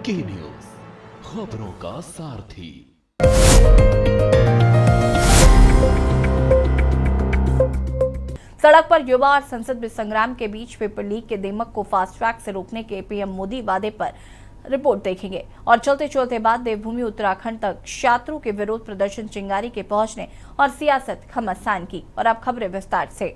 की न्यूज, खबरों का सारथी। सड़क पर युवा और संसद में संग्राम के बीच पेपर लीक के दीमक को फास्ट ट्रैक से रोकने के पीएम मोदी वादे पर रिपोर्ट देखेंगे और चलते चलते बाद देवभूमि उत्तराखंड तक छात्रों के विरोध प्रदर्शन चिंगारी के पहुंचने और सियासत घमासान की। और अब खबरें विस्तार से।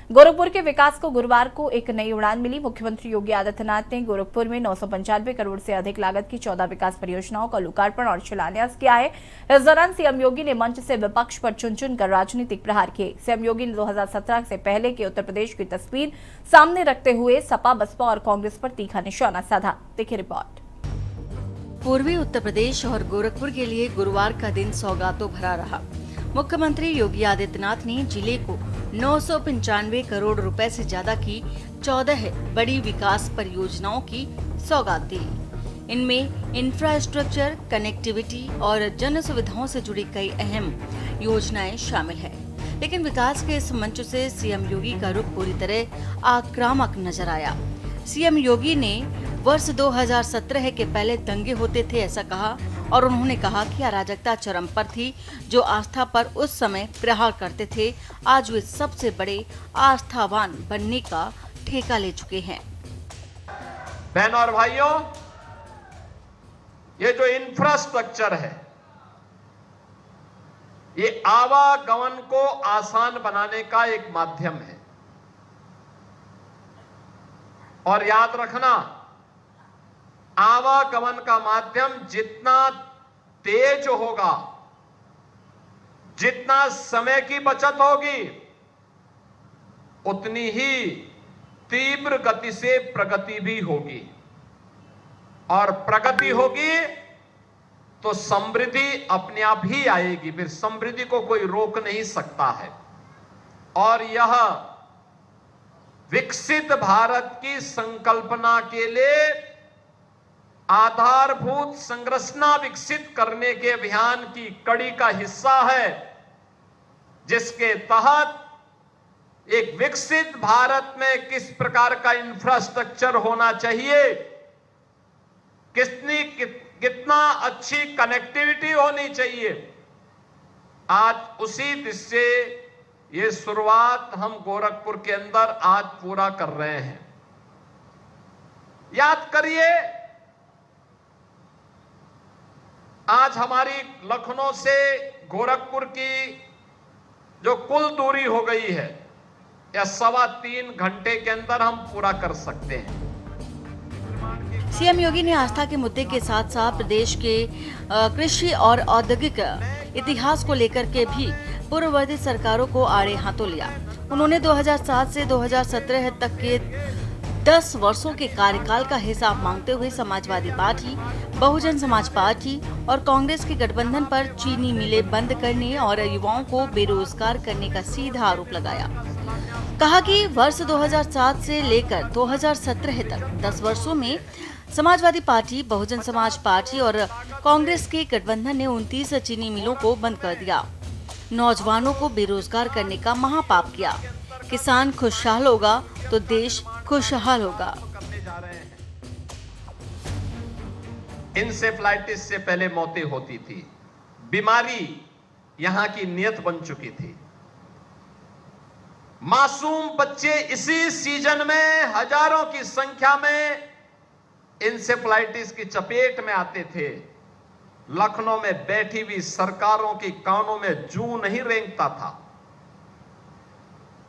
गोरखपुर के विकास को गुरुवार को एक नई उड़ान मिली। मुख्यमंत्री योगी आदित्यनाथ ने गोरखपुर में 995 करोड़ से अधिक लागत की 14 विकास परियोजनाओं का लोकार्पण और शिलान्यास किया है। इस दौरान सीएम योगी ने मंच से विपक्ष पर चुन कर राजनीतिक प्रहार किए। सीएम योगी ने 2017 से पहले के उत्तर प्रदेश की तस्वीर सामने रखते हुए सपा, बसपा और कांग्रेस पर तीखा निशाना साधा। देखिए रिपोर्ट। पूर्वी उत्तर प्रदेश और गोरखपुर के लिए गुरुवार का दिन सौगातों भरा रहा। मुख्यमंत्री योगी आदित्यनाथ ने जिले को 995 करोड़ रुपए से ज्यादा की 14 बड़ी विकास परियोजनाओं की सौगात दी। इनमें इंफ्रास्ट्रक्चर, कनेक्टिविटी और जन सुविधाओं से जुड़ी कई अहम योजनाएं शामिल है। लेकिन विकास के इस मंच से सीएम योगी का रुख पूरी तरह आक्रामक नजर आया। सीएम योगी ने वर्ष 2017 के पहले दंगे होते थे ऐसा कहा और उन्होंने कहा कि अराजकता चरम पर थी। जो आस्था पर उस समय प्रहार करते थे, आज वे सबसे बड़े आस्थावान बनने का ठेका ले चुके हैं। बहनों और भाइयों, ये जो इंफ्रास्ट्रक्चर है, ये आवागमन को आसान बनाने का एक माध्यम है। और याद रखना, आवागमन का माध्यम जितना तेज होगा, जितना समय की बचत होगी, उतनी ही तीव्र गति से प्रगति भी होगी। और प्रगति होगी तो समृद्धि अपने आप ही आएगी। फिर समृद्धि को कोई रोक नहीं सकता है। और यह विकसित भारत की संकल्पना के लिए आधारभूत संरचना विकसित करने के अभियान की कड़ी का हिस्सा है, जिसके तहत एक विकसित भारत में किस प्रकार का इंफ्रास्ट्रक्चर होना चाहिए, कितना अच्छी कनेक्टिविटी होनी चाहिए, आज उसी दिशा से ये शुरुआत हम गोरखपुर के अंदर आज पूरा कर रहे हैं। याद करिए, आज हमारी लखनऊ से गोरखपुर की जो कुल दूरी हो गई है, या 3.25 घंटे के अंदर हम पूरा कर सकते हैं। सीएम योगी ने आस्था के मुद्दे के साथ साथ प्रदेश के कृषि और औद्योगिक इतिहास को लेकर के भी पूर्ववर्ती सरकारों को आड़े हाथों लिया। उन्होंने 2007 से 2017 तक के 10 वर्षों के कार्यकाल का हिसाब मांगते हुए समाजवादी पार्टी, बहुजन समाज पार्टी और कांग्रेस के गठबंधन पर चीनी मिलें बंद करने और युवाओं को बेरोजगार करने का सीधा आरोप लगाया। कहा कि वर्ष 2007 से लेकर 2017 तक 10 वर्षों में समाजवादी पार्टी, बहुजन समाज पार्टी और कांग्रेस के गठबंधन ने 29 चीनी मिलों को बंद कर दिया, नौजवानों को बेरोजगार करने का महापाप किया। किसान खुशहाल होगा तो देश खुशहाल होगा। इंसेफ्लाइटिस से पहले मौतें होती थी, बीमारी यहां की नियत बन चुकी थी। मासूम बच्चे इसी सीजन में हजारों की संख्या में इंसेफ्लाइटिस की चपेट में आते थे। लखनऊ में बैठी हुई सरकारों की कानों में जूं नहीं रेंगता था,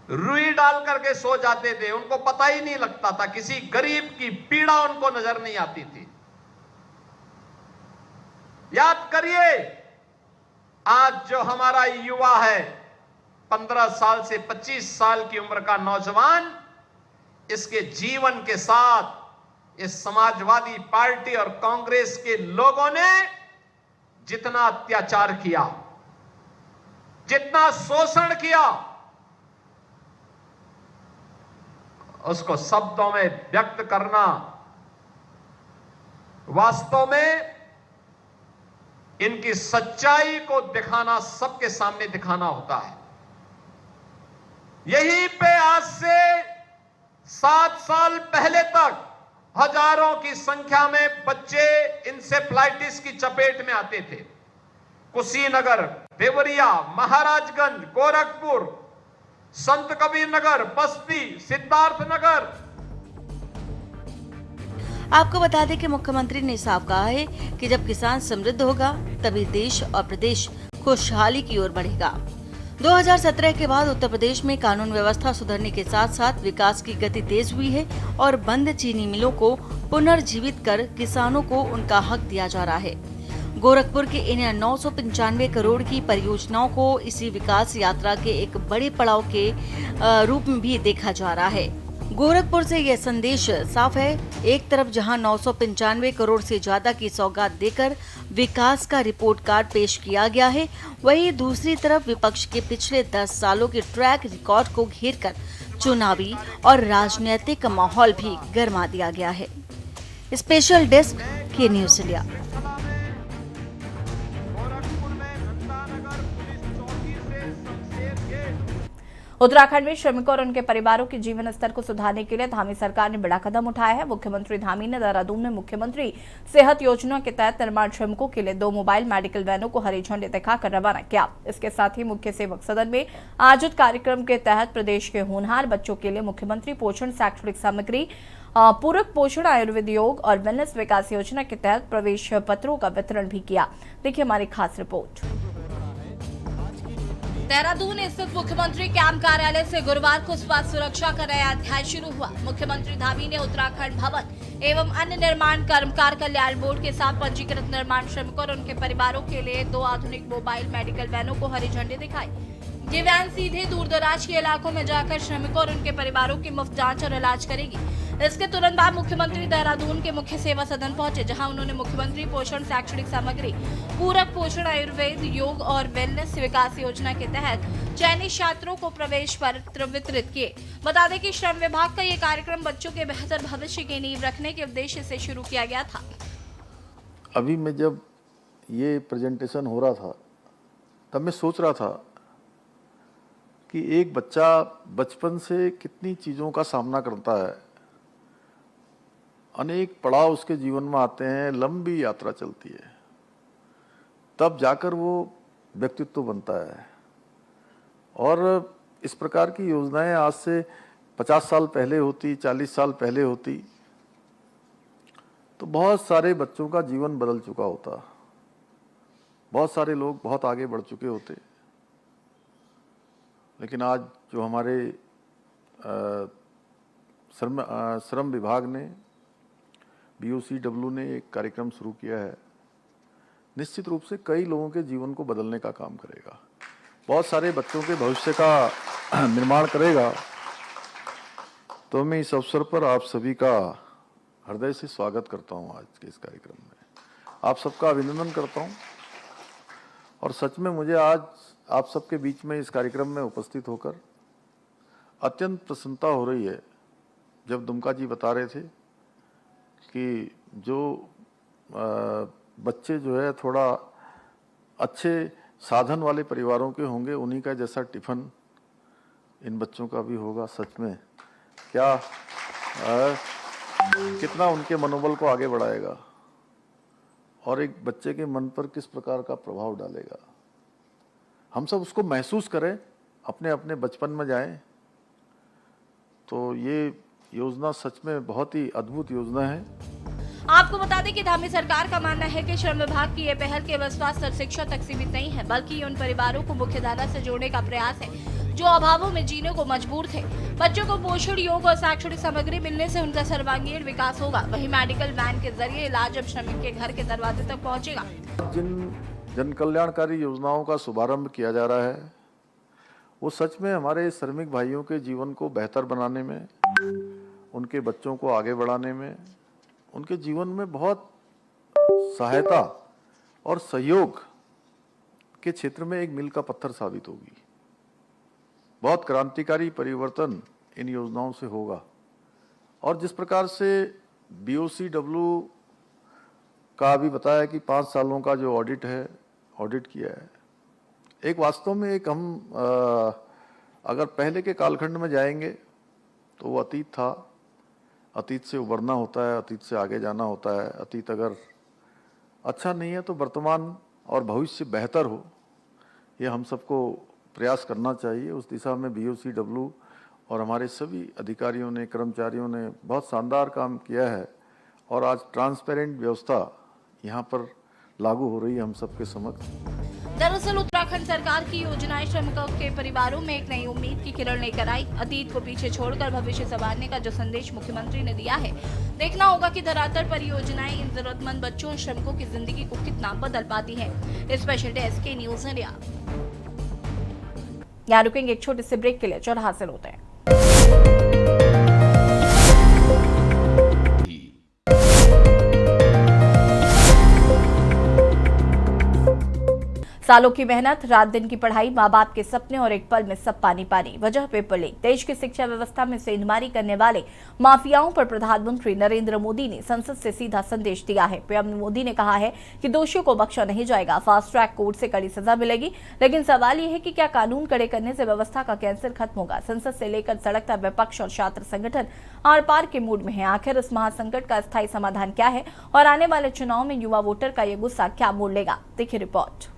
रुई डाल करके सो जाते थे, उनको पता ही नहीं लगता था, किसी गरीब की पीड़ा उनको नजर नहीं आती थी। याद करिए, आज जो हमारा युवा है, 15 साल से 25 साल की उम्र का नौजवान, इसके जीवन के साथ इस समाजवादी पार्टी और कांग्रेस के लोगों ने जितना अत्याचार किया, जितना शोषण किया, उसको शब्दों में व्यक्त करना वास्तव में इनकी सच्चाई को दिखाना, सबके सामने दिखाना होता है। यहीं पे आज से 7 साल पहले तक हजारों की संख्या में बच्चे इंसेफ्लाइटिस की चपेट में आते थे। कुशीनगर, देवरिया, महाराजगंज, गोरखपुर, संत कबीर नगर, बस्ती, सिद्धार्थनगर। आपको बता दें कि मुख्यमंत्री ने साफ कहा है कि जब किसान समृद्ध होगा तभी देश और प्रदेश खुशहाली की ओर बढ़ेगा। 2017 के बाद उत्तर प्रदेश में कानून व्यवस्था सुधरने के साथ साथ विकास की गति तेज हुई है और बंद चीनी मिलों को पुनर्जीवित कर किसानों को उनका हक दिया जा रहा है। गोरखपुर के इन 995 करोड़ की परियोजनाओं को इसी विकास यात्रा के एक बड़े पड़ाव के रूप में भी देखा जा रहा है। गोरखपुर से यह संदेश साफ है, एक तरफ जहां 995 करोड़ से ज्यादा की सौगात देकर विकास का रिपोर्ट कार्ड पेश किया गया है, वहीं दूसरी तरफ विपक्ष के पिछले 10 सालों के ट्रैक रिकॉर्ड को घेरकर चुनावी और राजनीतिक माहौल भी गरमा दिया गया है। स्पेशल डेस्क के न्यूज़ इंडिया। उत्तराखंड में श्रमिकों और उनके परिवारों के जीवन स्तर को सुधारने के लिए धामी सरकार ने बड़ा कदम उठाया है। मुख्यमंत्री धामी ने देहरादून में मुख्यमंत्री सेहत योजना के तहत निर्माण श्रमिकों के लिए 2 मोबाइल मेडिकल वैनों को हरी झंडी दिखाकर रवाना किया। इसके साथ ही मुख्य सेवक सदन में आयोजित कार्यक्रम के तहत प्रदेश के होनहार बच्चों के लिए मुख्यमंत्री पोषण शैक्षणिक सामग्री, पूरक पोषण, आयुर्वेद, योग और वेलनेस विकास योजना के तहत प्रवेश पत्रों का वितरण भी किया। देखिए हमारी खास रिपोर्ट। देहरादून स्थित मुख्यमंत्री कैंप कार्यालय से गुरुवार को स्वास्थ्य सुरक्षा का नया अध्याय शुरू हुआ। मुख्यमंत्री धामी ने उत्तराखंड भवन एवं अन्य निर्माण कर्मकार कल्याण बोर्ड के साथ पंजीकृत निर्माण श्रमिकों और उनके परिवारों के लिए 2 आधुनिक मोबाइल मेडिकल वैनों को हरी झंडी दिखाई। ये वैन सीधे दूरदराज के इलाकों में जाकर श्रमिकों और उनके परिवारों की मुफ्त जांच और इलाज करेगी। इसके तुरंत बाद मुख्यमंत्री देहरादून के मुख्य सेवा सदन पहुंचे, जहां उन्होंने मुख्यमंत्री पोषण शैक्षणिक सामग्री, पूरक पोषण, आयुर्वेद, योग और वेलनेस विकास योजना के तहत चयनित छात्रों को प्रवेश पत्र वितरित किए। बता दें कि श्रम विभाग का ये कार्यक्रम बच्चों के बेहतर भविष्य की नींव रखने के उद्देश्य से शुरू किया गया था। अभी मैं जब ये प्रेजेंटेशन हो रहा था तब मैं सोच रहा था कि एक बच्चा बचपन से कितनी चीज़ों का सामना करता है, अनेक पड़ाव उसके जीवन में आते हैं, लंबी यात्रा चलती है, तब जाकर वो व्यक्तित्व बनता है। और इस प्रकार की योजनाएं आज से 50 साल पहले होती, 40 साल पहले होती, तो बहुत सारे बच्चों का जीवन बदल चुका होता, बहुत सारे लोग बहुत आगे बढ़ चुके होते। लेकिन आज जो हमारे श्रम विभाग ने, BOCW ने एक कार्यक्रम शुरू किया है, निश्चित रूप से कई लोगों के जीवन को बदलने का काम करेगा, बहुत सारे बच्चों के भविष्य का निर्माण करेगा। तो मैं इस अवसर पर आप सभी का हृदय से स्वागत करता हूं आज के इस कार्यक्रम में, आप सबका अभिनंदन करता हूं। और सच में मुझे आज आप सबके बीच में इस कार्यक्रम में उपस्थित होकर अत्यंत प्रसन्नता हो रही है। जब दुमका जी बता रहे थे कि जो बच्चे जो है थोड़ा अच्छे साधन वाले परिवारों के होंगे, उन्हीं का जैसा टिफ़िन इन बच्चों का भी होगा, सच में क्या कितना उनके मनोबल को आगे बढ़ाएगा और एक बच्चे के मन पर किस प्रकार का प्रभाव डालेगा। हम सब उसको महसूस करें, अपने अपने बचपन में जाएं। तो ये योजना सच में बहुत ही अद्भुत योजना है। आपको बता दें कि धामी सरकार का मानना है कि श्रम विभाग की ये पहल केवल स्वास्थ्य और शिक्षा तक सीमित नहीं है, बल्कि उन परिवारों को मुख्यधारा से जोड़ने का प्रयास है जो अभावों में जीने को मजबूर थे। बच्चों को पोषण, योग और शैक्षणिक सामग्री मिलने से उनका सर्वांगीण विकास होगा। वहीं मेडिकल वैन के जरिए इलाज अब श्रमिक के घर के दरवाजे तक पहुंचेगा। जिन जन कल्याणकारी योजनाओं का शुभारंभ किया जा रहा है, वो सच में हमारे श्रमिक भाइयों के जीवन को बेहतर बनाने में, उनके बच्चों को आगे बढ़ाने में, उनके जीवन में बहुत सहायता और सहयोग के क्षेत्र में एक मील का पत्थर साबित होगी। बहुत क्रांतिकारी परिवर्तन इन योजनाओं से होगा। और जिस प्रकार से BOCW का भी बताया कि 5 सालों का जो ऑडिट है, ऑडिट किया है, एक वास्तव में एक हम अगर पहले के कालखंड में जाएंगे तो वो अतीत था। अतीत से उबरना होता है, अतीत से आगे जाना होता है। अतीत अगर अच्छा नहीं है तो वर्तमान और भविष्य बेहतर हो, ये हम सबको प्रयास करना चाहिए। उस दिशा में BOCW और हमारे सभी अधिकारियों ने, कर्मचारियों ने बहुत शानदार काम किया है और आज ट्रांसपेरेंट व्यवस्था यहाँ पर लागू हो रही है हम सबके समक्ष। दरअसल उत्तराखंड सरकार की योजनाएं श्रमिकों के परिवारों में एक नई उम्मीद की किरण लेकर आई। अतीत को पीछे छोड़कर भविष्य संवारने का जो संदेश मुख्यमंत्री ने दिया है, देखना होगा कि धरातल पर योजनाएं इन जरूरतमंद बच्चों और श्रमिकों की जिंदगी को कितना बदल पाती है। स्पेशल डेस्क के न्यूज इंडिया। यहाँ रुकेंगे एक छोटे से ब्रेक के लिए, चल हासिल होते हैं। सालों की मेहनत, रात दिन की पढ़ाई, माँ बाप के सपने और एक पल में सब पानी पानी। वजह पेपर लीक। देश की शिक्षा व्यवस्था में सेंधमारी करने वाले माफियाओं पर प्रधानमंत्री नरेंद्र मोदी ने संसद से सीधा संदेश दिया है। पीएम मोदी ने कहा है कि दोषियों को बख्शा नहीं जाएगा, फास्ट ट्रैक कोर्ट से कड़ी सजा मिलेगी। लेकिन सवाल यह है कि क्या कानून कड़े करने से व्यवस्था का कैंसर खत्म होगा? संसद से लेकर सड़क तक विपक्ष और छात्र संगठन आर पार के मूड में है। आखिर इस महासंकट का स्थायी समाधान क्या है और आने वाले चुनाव में युवा वोटर का ये गुस्सा क्या मोड़ लेगा? देखिए रिपोर्ट।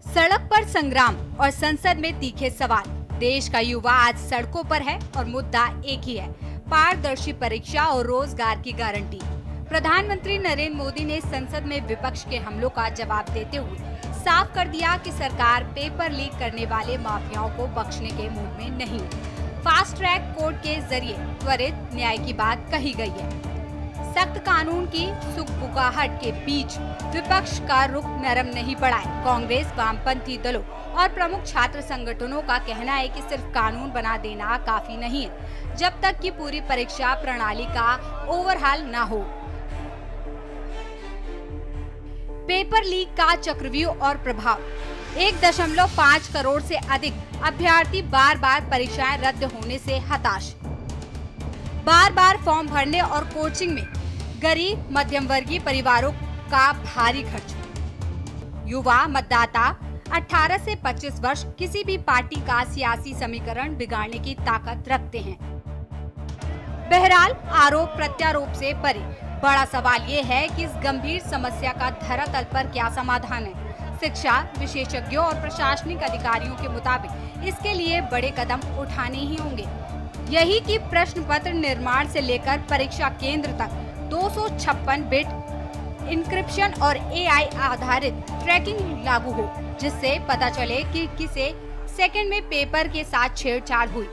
सड़क पर संग्राम और संसद में तीखे सवाल। देश का युवा आज सड़कों पर है और मुद्दा एक ही है, पारदर्शी परीक्षा और रोजगार की गारंटी। प्रधानमंत्री नरेंद्र मोदी ने संसद में विपक्ष के हमलों का जवाब देते हुए साफ कर दिया कि सरकार पेपर लीक करने वाले माफियाओं को बख्शने के मूड में नहीं। फास्ट ट्रैक कोर्ट के जरिए त्वरित न्याय की बात कही गई है। सख्त कानून की सुखबुगाहट के बीच विपक्ष का रुख नरम नहीं पड़ा है। कांग्रेस, वामपंथी दलों और प्रमुख छात्र संगठनों का कहना है कि सिर्फ कानून बना देना काफी नहीं है, जब तक कि पूरी परीक्षा प्रणाली का ओवरहाल न हो। पेपर लीक का चक्रव्यूह और प्रभाव। 1.5 करोड़ से अधिक अभ्यर्थी बार बार परीक्षाएं रद्द होने से हताश। बार बार फॉर्म भरने और कोचिंग में गरीब मध्यम वर्गीय परिवारों का भारी खर्च। युवा मतदाता 18 से 25 वर्ष किसी भी पार्टी का सियासी समीकरण बिगाड़ने की ताकत रखते हैं। बहरहाल आरोप प्रत्यारोप से परे बड़ा सवाल ये है कि इस गंभीर समस्या का धरातल पर क्या समाधान है। शिक्षा विशेषज्ञों और प्रशासनिक अधिकारियों के मुताबिक इसके लिए बड़े कदम उठाने ही होंगे। यही कि प्रश्न पत्र निर्माण से लेकर परीक्षा केंद्र तक 256 बिट इंक्रिप्शन और AI आधारित ट्रैकिंग लागू हो, जिससे पता चले कि किसे सेकंड में पेपर के साथ छेड़छाड़ हुई।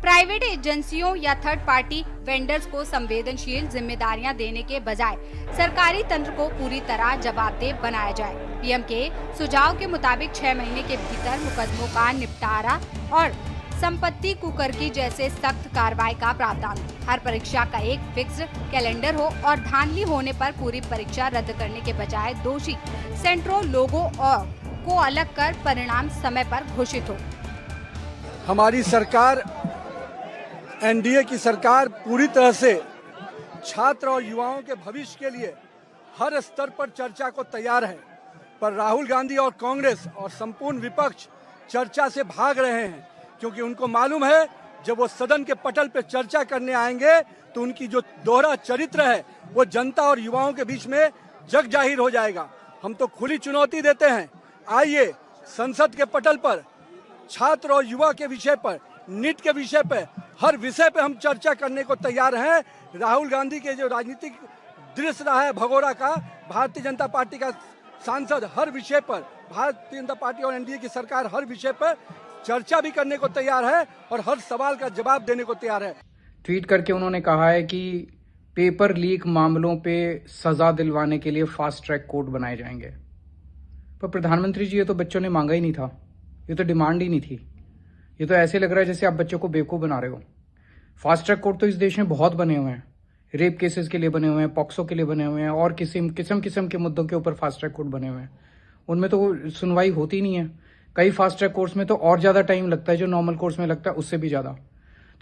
प्राइवेट एजेंसियों या थर्ड पार्टी वेंडर्स को संवेदनशील जिम्मेदारियां देने के बजाय सरकारी तंत्र को पूरी तरह जवाबदेह बनाया जाए। पीएम के सुझाव के मुताबिक 6 महीने के भीतर मुकदमों का निपटारा और संपत्ति कुकर्की जैसे सख्त कार्रवाई का प्रावधान। हर परीक्षा का एक फिक्स कैलेंडर हो और धांधली होने पर पूरी परीक्षा रद्द करने के बजाय दोषी सेंटरों लोगों और को अलग कर परिणाम समय पर घोषित हो। हमारी सरकार, एनडीए की सरकार पूरी तरह से छात्र और युवाओं के भविष्य के लिए हर स्तर पर चर्चा को तैयार है, पर राहुल गांधी और कांग्रेस और संपूर्ण विपक्ष चर्चा से भाग रहे हैं, क्योंकि उनको मालूम है जब वो सदन के पटल पे चर्चा करने आएंगे तो उनकी जो दोहरा चरित्र है वो जनता और युवाओं के बीच में जग जाहिर हो जाएगा। हम तो खुली चुनौती देते हैं, आइए संसद के पटल पर छात्र और युवा के विषय पर, नीट के विषय पर, हर विषय पे हम चर्चा करने को तैयार हैं। राहुल गांधी के जो राजनीतिक दृश्य रहा है भगोड़ा का, भारतीय जनता पार्टी का सांसद हर विषय पर, भारतीय जनता पार्टी और एनडीए की सरकार हर विषय पर चर्चा भी करने को तैयार है और हर सवाल का जवाब देने को तैयार है। ट्वीट करके उन्होंने कहा है कि पेपर लीक मामलों पे सजा दिलवाने के लिए फास्ट ट्रैक कोर्ट बनाए जाएंगे। पर प्रधानमंत्री जी, ये तो बच्चों ने मांगा ही नहीं था, ये तो डिमांड ही नहीं थी। ये तो ऐसे लग रहा है जैसे आप बच्चों को बेवकूफ़ बना रहे हो। फास्ट ट्रैक कोर्ट तो इस देश में बहुत बने हुए हैं, रेप केसेस के लिए बने हुए हैं, पॉक्सो के लिए बने हुए हैं और किस्म के मुद्दों के ऊपर फास्ट ट्रैक कोर्ट बने हुए हैं। उनमें तो सुनवाई होती नहीं है। कई फास्ट ट्रैक कोर्स में तो और ज़्यादा टाइम लगता है, जो नॉर्मल कोर्स में लगता है उससे भी ज़्यादा।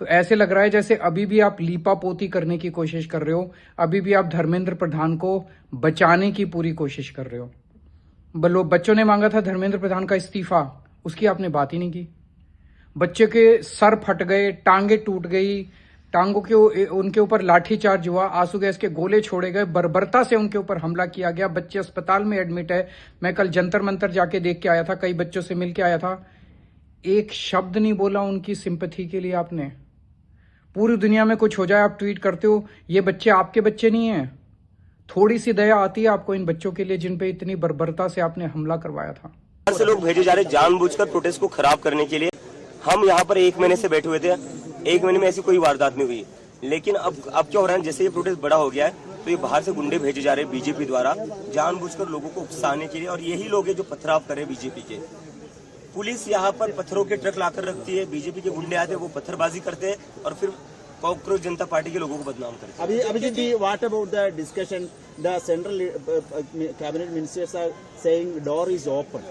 तो ऐसे लग रहा है जैसे अभी भी आप लीपापोती करने की कोशिश कर रहे हो, अभी भी आप धर्मेंद्र प्रधान को बचाने की पूरी कोशिश कर रहे हो। बच्चों ने मांगा था धर्मेंद्र प्रधान का इस्तीफा, उसकी आपने बात ही नहीं की। बच्चे के सर फट गए, टांगे टूट गई, टांगों के उनके ऊपर लाठी चार्ज हुआ, आंसू गैस के गोले छोड़े गए, बर्बरता से उनके ऊपर हमला किया गया। बच्चे अस्पताल में एडमिट है। मैं कल जंतर मंतर जाके देख के आया था, कई बच्चों से मिल के आया था। एक शब्द नहीं बोला उनकी सिंपैथी के लिए आपने। पूरी दुनिया में कुछ हो जाए आप ट्वीट करते हो, ये बच्चे आपके बच्चे नहीं हैं। थोड़ी सी दया आती है आपको इन बच्चों के लिए जिन पे इतनी बर्बरता से आपने हमला करवाया था। बाहर से लोग भेजे जा रहे जानबूझकर प्रोटेस्ट को खराब करने के लिए। हम यहाँ पर 1 महीने से बैठे हुए थे, 1 महीने में ऐसी कोई वारदात नहीं हुई। लेकिन अब क्या हो रहा है, जैसे ये प्रोटेस्ट बड़ा हो गया है तो ये बाहर से गुंडे भेजे जा रहे हैं बीजेपी द्वारा जानबूझकर लोगों को उकसाने के लिए। और यही लोग हैं जो पथराव कर रहे हैं बीजेपी के। पुलिस यहाँ पर पत्थरों के ट्रक लाकर रखती है, बीजेपी के गुंडे आते हैं, वो पत्थरबाजी करते हैं और फिर कांग्रेस जनता पार्टी के लोगों को बदनाम करते हैं। Abhijit ji, what about the discussion? The central cabinet ministers are saying door is open.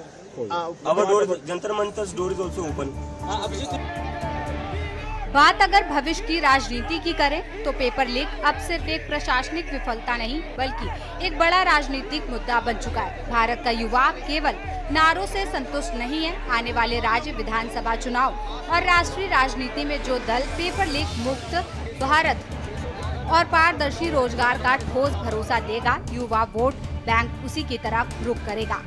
Our door, Jantar मंतर's door is also open. बात अगर भविष्य की राजनीति की करें तो पेपर लीक अब सिर्फ एक प्रशासनिक विफलता नहीं बल्कि एक बड़ा राजनीतिक मुद्दा बन चुका है। भारत का युवा केवल नारों से संतुष्ट नहीं है। आने वाले राज्य विधानसभा चुनाव और राष्ट्रीय राजनीति में जो दल पेपर लीक मुक्त भारत और पारदर्शी रोजगार का ठोस भरोसा देगा, युवा वोट बैंक उसी की तरफ रुख करेगा।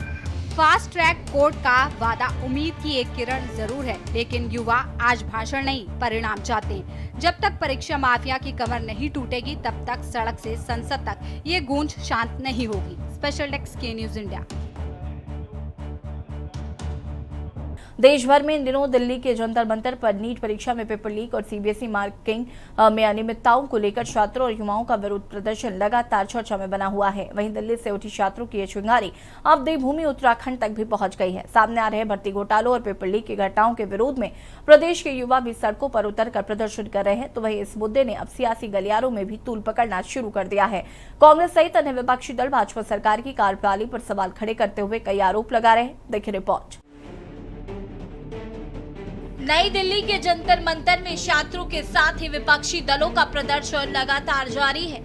फास्ट ट्रैक कोर्ट का वादा उम्मीद की एक किरण जरूर है, लेकिन युवा आज भाषण नहीं परिणाम चाहते हैं। जब तक परीक्षा माफिया की कमर नहीं टूटेगी तब तक सड़क से संसद तक ये गूंज शांत नहीं होगी। स्पेशल डेस्क के न्यूज इंडिया। देश भर में इन दिनों दिल्ली के जंतर मंतर पर नीट परीक्षा में पेपर लीक और सीबीएसई मार्किंग में अनियमितताओं को लेकर छात्रों और युवाओं का विरोध प्रदर्शन लगातार चर्चा में बना हुआ है। वहीं दिल्ली से उठी छात्रों की ये चिंगारी अब देवभूमि उत्तराखंड तक भी पहुंच गई है। सामने आ रहे भर्ती घोटालों और पेपर लीक की घटनाओं के विरोध में प्रदेश के युवा भी सड़कों पर उतरकर प्रदर्शन कर रहे हैं। तो वहीं इस मुद्दे ने अब सियासी गलियारों में भी तूल पकड़ना शुरू कर दिया है। कांग्रेस सहित अन्य विपक्षी दल भाजपा सरकार की कार्यप्रणाली पर सवाल खड़े करते हुए कई आरोप लगा रहे हैं। देखिए रिपोर्ट। नई दिल्ली के जंतर मंतर में छात्रों के साथ ही विपक्षी दलों का प्रदर्शन लगातार जारी है।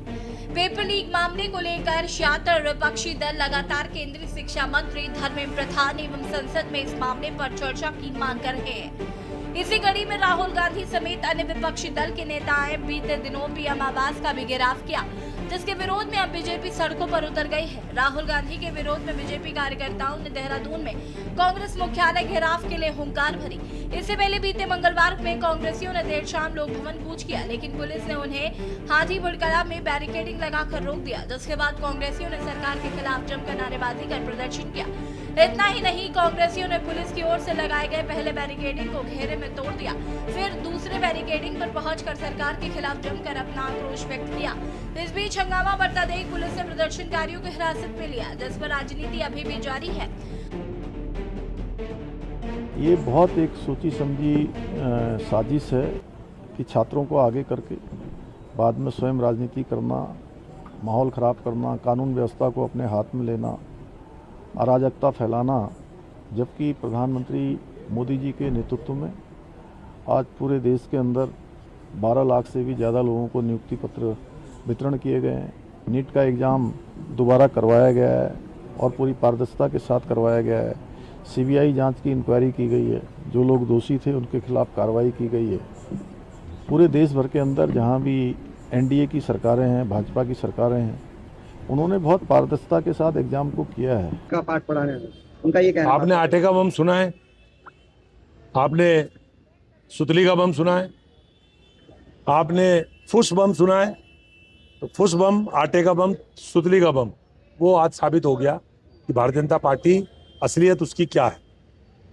पेपर लीक मामले को लेकर छात्र और विपक्षी दल लगातार केंद्रीय शिक्षा मंत्री धर्मेंद्र प्रधान एवं संसद में इस मामले पर चर्चा की मांग कर रहे हैं। इसी कड़ी में राहुल गांधी समेत अन्य विपक्षी दल के नेताएं बीते दिनों पीएम आवास का भी घेराव किया, जिसके विरोध में अब बीजेपी सड़कों पर उतर गई है। राहुल गांधी के विरोध में बीजेपी कार्यकर्ताओं ने देहरादून में कांग्रेस मुख्यालय घेराव के लिए हुंकार भरी। इससे पहले बीते मंगलवार में कांग्रेसियों ने देर शाम लोक भवन कूच किया, लेकिन पुलिस ने उन्हें हाथी बुड़कला में बैरिकेडिंग लगाकर रोक दिया, जिसके बाद कांग्रेसियों ने सरकार के खिलाफ जमकर नारेबाजी कर प्रदर्शन किया। इतना ही नहीं, कांग्रेसियों ने पुलिस की ओर से लगाए गए पहले बैरिकेडिंग को घेरे में तोड़ दिया, फिर दूसरे बैरिकेडिंग पर पहुंचकर सरकार के खिलाफ जमकर अपना आक्रोश व्यक्त किया। इस बीच हंगामा बढ़ता देख पुलिस ने प्रदर्शनकारियों को हिरासत में लिया, जिस पर राजनीति अभी भी जारी है। ये बहुत एक सोची समझी साजिश है कि छात्रों को आगे करके बाद में स्वयं राजनीति करना, माहौल खराब करना, कानून व्यवस्था को अपने हाथ में लेना, अराजकता फैलाना। जबकि प्रधानमंत्री मोदी जी के नेतृत्व में आज पूरे देश के अंदर 12 लाख से भी ज़्यादा लोगों को नियुक्ति पत्र वितरण किए गए हैं। नीट का एग्ज़ाम दोबारा करवाया गया है और पूरी पारदर्शिता के साथ करवाया गया है। सीबीआई जांच की इंक्वायरी की गई है, जो लोग दोषी थे उनके खिलाफ कार्रवाई की गई है। पूरे देश भर के अंदर जहां भी एनडीए की सरकारें हैं, भाजपा की सरकारें हैं, उन्होंने बहुत पारदर्शिता के साथ एग्जाम को किया है। का पाठ पढ़ाने उनका ये कहना। आपने आटे का बम सुना है, आपने सुतली का बम सुना है, आपने फुस बम सुना है। तो फुस बम, आटे का बम, सुतली का बम, वो आज साबित हो गया कि भारतीय जनता पार्टी असलियत उसकी क्या है।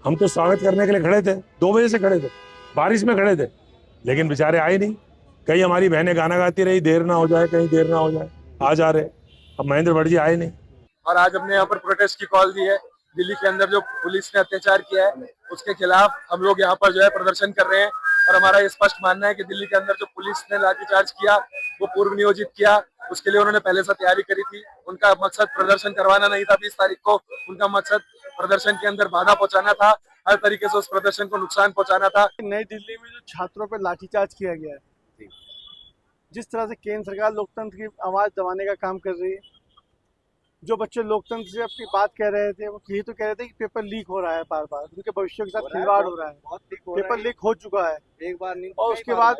हम तो स्वागत करने के लिए खड़े थे, 2 बजे से खड़े थे, बारिश में खड़े थे, लेकिन बेचारे आए नहीं। कहीं हमारी बहनें गाना गाती रही, देर ना हो जाए, कहीं देर ना हो जाए, आ जा रहे। अब महेंद्र भट्ट जी आए नहीं। और आज हमने यहाँ पर प्रोटेस्ट की कॉल दी है। दिल्ली के अंदर जो पुलिस ने अत्याचार किया है उसके खिलाफ हम लोग यहाँ पर जो है प्रदर्शन कर रहे हैं। और हमारा ये स्पष्ट मानना है कि दिल्ली के अंदर जो पुलिस ने लाठीचार्ज किया वो पूर्व नियोजित किया, उसके लिए उन्होंने पहले से तैयारी करी थी। उनका मकसद प्रदर्शन करवाना नहीं था 20 तारीख को, उनका मकसद प्रदर्शन के अंदर बाधा पहुंचाना था, हर तरीके से उस प्रदर्शन को नुकसान पहुंचाना था। नई दिल्ली में जो छात्रों पर लाठीचार्ज किया गया है, जिस तरह से केंद्र सरकार लोकतंत्र की आवाज दबाने का काम कर रही है, जो बच्चे लोकतंत्र से अपनी बात कह रहे थे वो यही तो कह रहे थे कि पेपर लीक हो रहा है, बार बार उनके भविष्य के साथ खिलवाड़ हो रहा है। पेपर लीक हो चुका है एक बार, और उसके बाद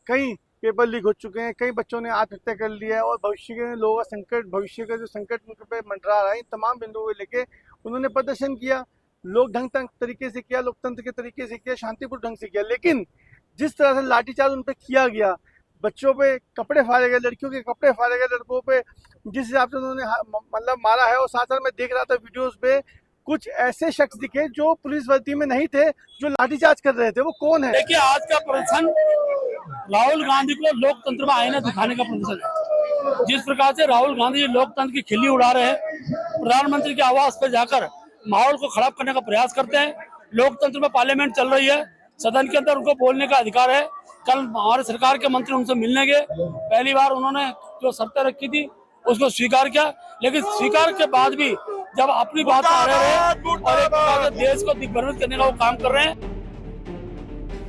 कई पेपर लीक हो चुके हैं, कई बच्चों ने आत्महत्या कर लिया है, और भविष्य के लोगों का संकट, भविष्य का जो संकट उनके पे मंडरा रहा है, इन तमाम बिंदुओं को लेके उन्होंने प्रदर्शन किया। लोग ढंग तरीके से किया, लोकतंत्र के तरीके से किया, शांतिपूर्ण ढंग से किया। लेकिन जिस तरह से लाठीचार्ज उन पर किया गया, बच्चों पे कपड़े फाड़े गए, लड़कियों के कपड़े फाड़े गए, लड़कों पे जिस हिसाब से उन्होंने मतलब मारा है, और साथ साथ मैं देख रहा था वीडियोस पे कुछ ऐसे शख्स दिखे जो पुलिस वर्दी में नहीं थे, जो लाठीचार्ज कर रहे थे। वो कौन है? देखिए, आज का प्रदर्शन राहुल गांधी को लोकतंत्र में आईना दिखाने का प्रदर्शन है। जिस प्रकार से राहुल गांधी लोकतंत्र की खिल्ली उड़ा रहे हैं, प्रधानमंत्री के आवास पर जाकर माहौल को खराब करने का प्रयास करते हैं। लोकतंत्र में पार्लियामेंट चल रही है, सदन के अंदर उनको बोलने का अधिकार है। कल हमारे सरकार के मंत्री उनसे मिलने गए, पहली बार उन्होंने जो शर्तें रखी थी उसको स्वीकार किया, लेकिन स्वीकार के बाद भी जब अपनी बात आ रहे हैं और एक प्रकार से देश को दिग्भ्रमित करने का वो काम कर रहे हैं।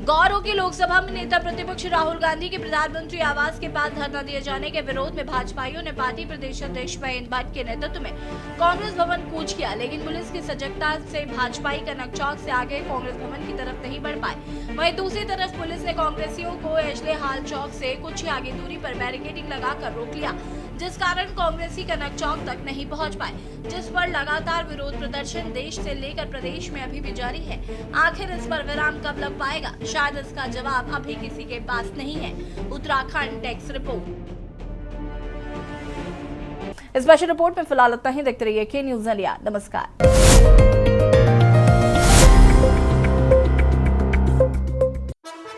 गौर हो कि लोकसभा में नेता प्रतिपक्ष राहुल गांधी के प्रधानमंत्री आवास के पास धरना दिए जाने के विरोध में भाजपाइयों ने पार्टी प्रदेश अध्यक्ष महेंद्र भट्ट के नेतृत्व में कांग्रेस भवन कूच किया, लेकिन पुलिस की सजगता से भाजपाई कनक चौक से आगे कांग्रेस भवन की तरफ नहीं बढ़ पाए। वहीं दूसरी तरफ पुलिस ने कांग्रेसियों को एशले हाल चौक से कुछ ही आगे दूरी पर बैरिकेडिंग लगाकर रोक लिया, जिस कारण कांग्रेसी कनक चौक तक नहीं पहुंच पाए, जिस पर लगातार विरोध प्रदर्शन देश से लेकर प्रदेश में अभी भी जारी है। आखिर इस पर विराम कब लग पाएगा, शायद इसका जवाब अभी किसी के पास नहीं है। Uttarakhand desk report. इस स्पेशल रिपोर्ट में फिलहाल इतना ही। देखते रहिए के न्यूज़ इंडिया। नमस्कार।